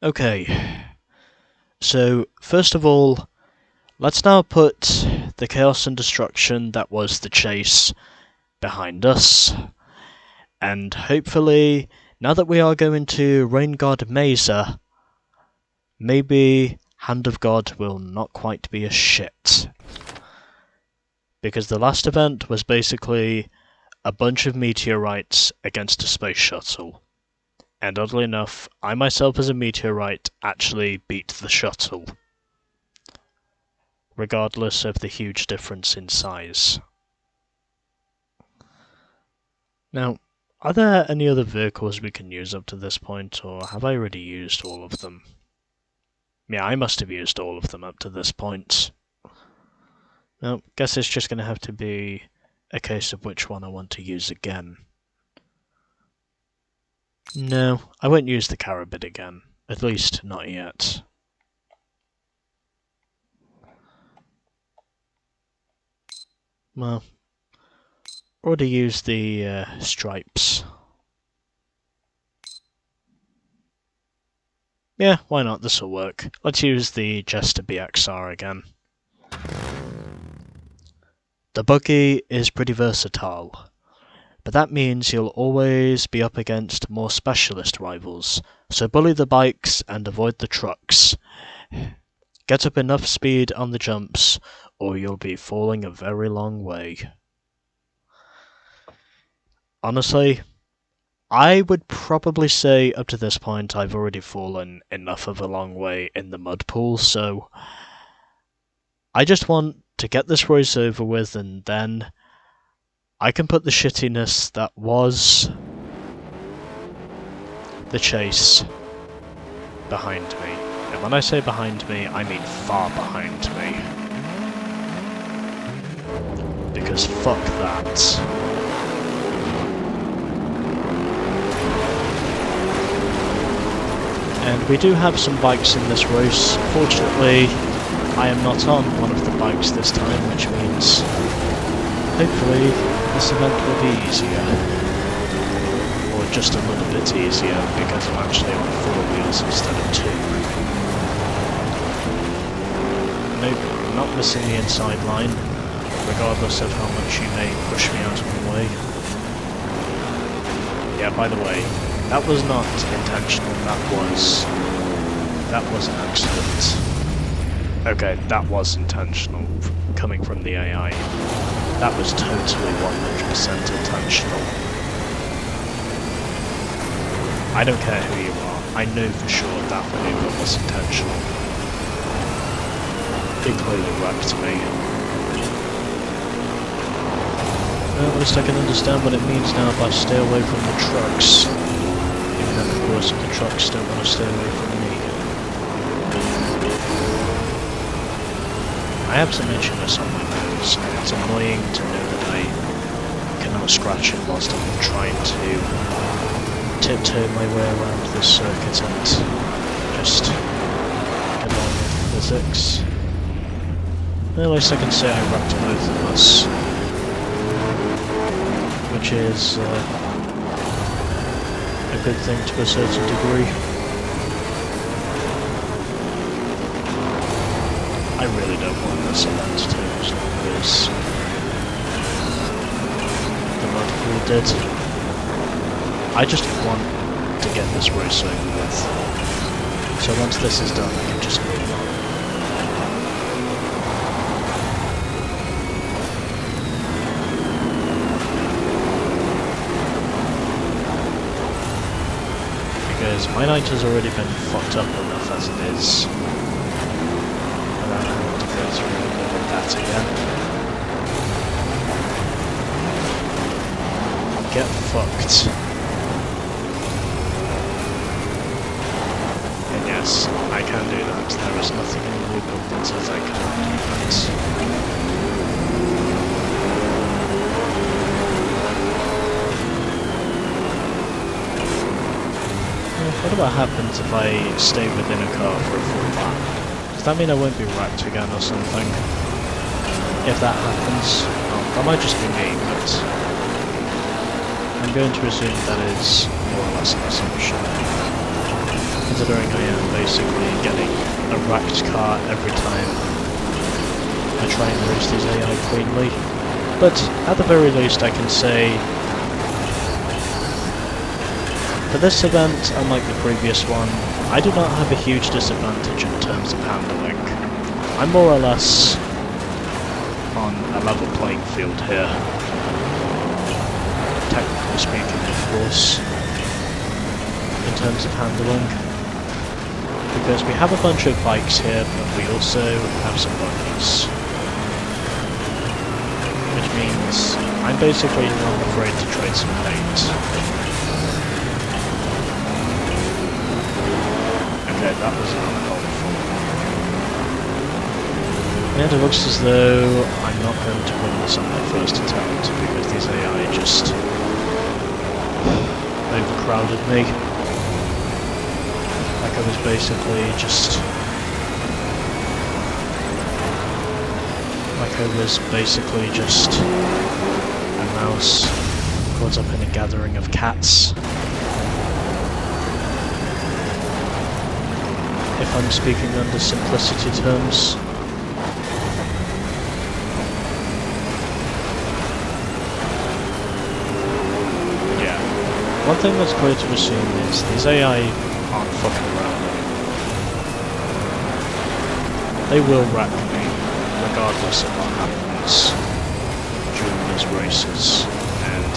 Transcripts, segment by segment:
Okay, so first of all, let's now put the chaos and destruction that was the chase behind us, and hopefully, now that we are going to Rain God Mesa, maybe Hand of God will not quite be a shit. Because the last event was basically a bunch of meteorites against a space shuttle. And oddly enough, I myself as a meteorite actually beat the shuttle, regardless of the huge difference in size. Now, are there any other vehicles we can use up to this point, or have I already used all of them? Yeah, I must have used all of them up to this point. Now, guess it's just going to have to be a case of which one I want to use again. No, I won't use the Carabid again. At least, not yet. Well, already used the stripes. Yeah, why not? This'll work. Let's use the Jester BXR again. The buggy is pretty versatile, but that means you'll always be up against more specialist rivals, so bully the bikes and avoid the trucks. Get up enough speed on the jumps, or you'll be falling a very long way. Honestly, I would probably say up to this point I've already fallen enough of a long way in the mud pool, so I just want to get this race over with, and then I can put the shittiness that was the chase behind me. And when I say behind me, I mean far behind me. Because fuck that. And we do have some bikes in this race. Fortunately, I am not on one of the bikes this time, which means hopefully this event will be easier. Or just a little bit easier, because I'm actually on 4 wheels instead of 2. Nope, I'm not missing the inside line, regardless of how much you may push me out of the way. Yeah, by the way, that was not intentional, that was an accident. Okay, that was intentional, coming from the AI. That was totally 100% intentional. I don't care who you are, I know for sure that maneuver was intentional. It clearly wrecked me. Well, at least I can understand what it means now if I stay away from the trucks. Even though, of course, the trucks don't want to stay away from me. I have some itchiness on my nose, and it's annoying to know that I cannot scratch it whilst I'm trying to tiptoe my way around this circuit and just get on with physics. Well, at least I can say I wrecked both of us, which is a good thing to a certain degree. I really don't want this event to take as long as the mud pool did. I just want to get this race over with. So once this is done, I can just move on. Because my night has already been fucked up enough as it is. And I don't want to go through all of that again. Get fucked. And yes, I can do that. There is nothing in the rulebook that says I cannot do that. What about happens if I stay within a car for a full lap? Does that mean I won't be wrecked again or something? If that happens, well, that might just be me, but I'm going to assume that is more or less an assumption. considering I am basically getting a wrecked car every time I try and race these AI cleanly. But at the very least I can say, for this event, unlike the previous one, I do not have a huge disadvantage in terms of handling. I'm more or less on a level playing field here. Technically speaking, of course, in terms of handling. Because we have a bunch of bikes here, but we also have some buggies. Which means I'm basically not afraid to trade some paint. Okay, that was uncalled for. And it looks as though I'm not going to win this on my first attempt, because these AI just overcrowded me. Like I was basically just... a mouse caught up in a gathering of cats. If I'm speaking under simplicity terms. Yeah. One thing that's clear to assume is these AI aren't fucking around anymore. They will wreck me, regardless of what happens during these races. And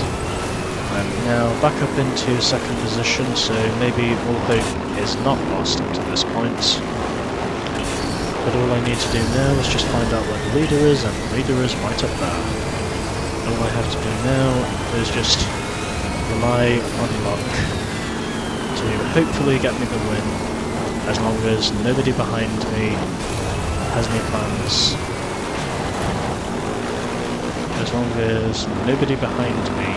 I'm now back up into second position, so maybe all hope is not lost up to this point. But all I need to do now is just find out where the leader is, and the leader is right up there. All I have to do now is just rely on luck to hopefully get me the win, as long as nobody behind me has any plans. As long as nobody behind me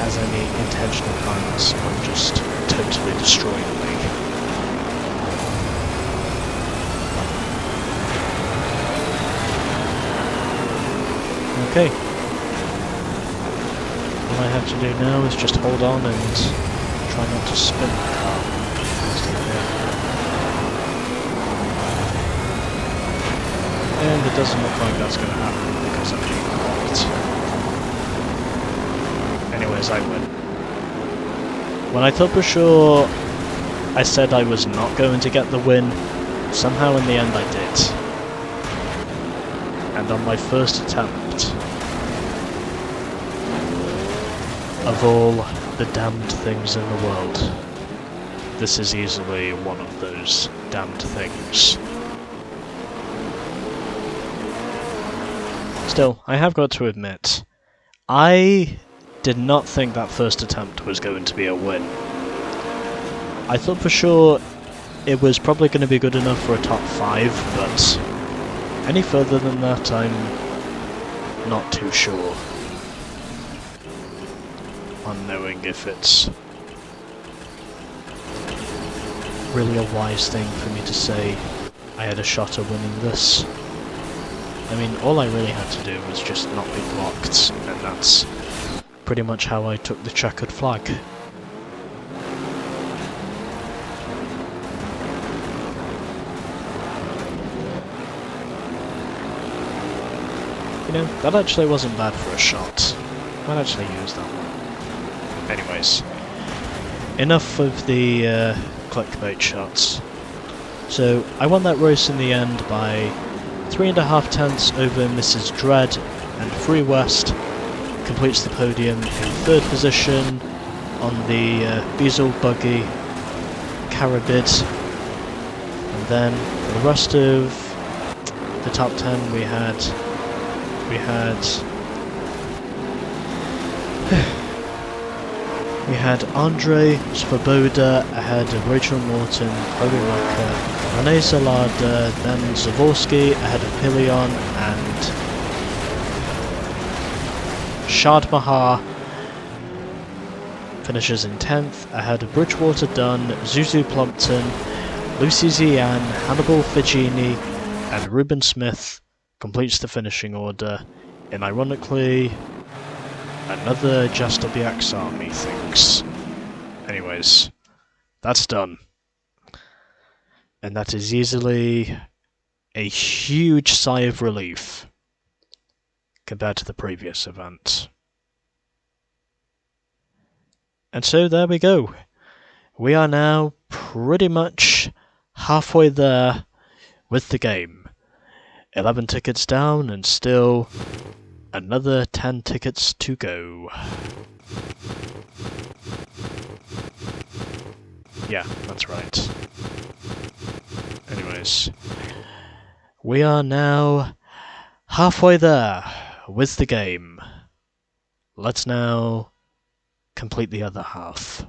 has any intentional plans of just totally destroying me. Okay. All I have to do now is just hold on and try not to spin the car. And it doesn't look like that's going to happen because I'm being blocked. Anyways, I win. When I thought for sure I said I was not going to get the win, somehow in the end I did. And on my first attempt, of all the damned things in the world, this is easily one of those damned things. Still, I have got to admit, I did not think that first attempt was going to be a win. I thought for sure it was probably going to be good enough for a top 5, but any further than that I'm not too sure on knowing if it's really a wise thing for me to say I had a shot at winning this. I mean, all I really had to do was just not be blocked, and that's pretty much how I took the checkered flag. You know, that actually wasn't bad for a shot. I might actually use that one. Anyways, enough of the clickbait shots. So, I won that race in the end by 3.5 tenths over Mrs. Dread, and Free West completes the podium in 3rd position on the Beazle Buggy Carabid. And then for the rest of the top 10 we had Andre Svoboda ahead of Rachel Morton, Chloe Rucker, Renee Salada, then Zavorsky ahead of Pilion, and Shad Mahar finishes in 10th ahead of Bridgewater Dunn, Zuzu Plumpton, Lucy Zian, Hannibal Figini, and Ruben Smith completes the finishing order in, ironically, another Just WX Army things. Anyways, that's done. And that is easily a huge sigh of relief compared to the previous event. And so there we go. We are now pretty much halfway there with the game. 11 tickets down and still another 10 tickets to go. Yeah, that's right. Anyways, we are now halfway there with the game. Let's now complete the other half.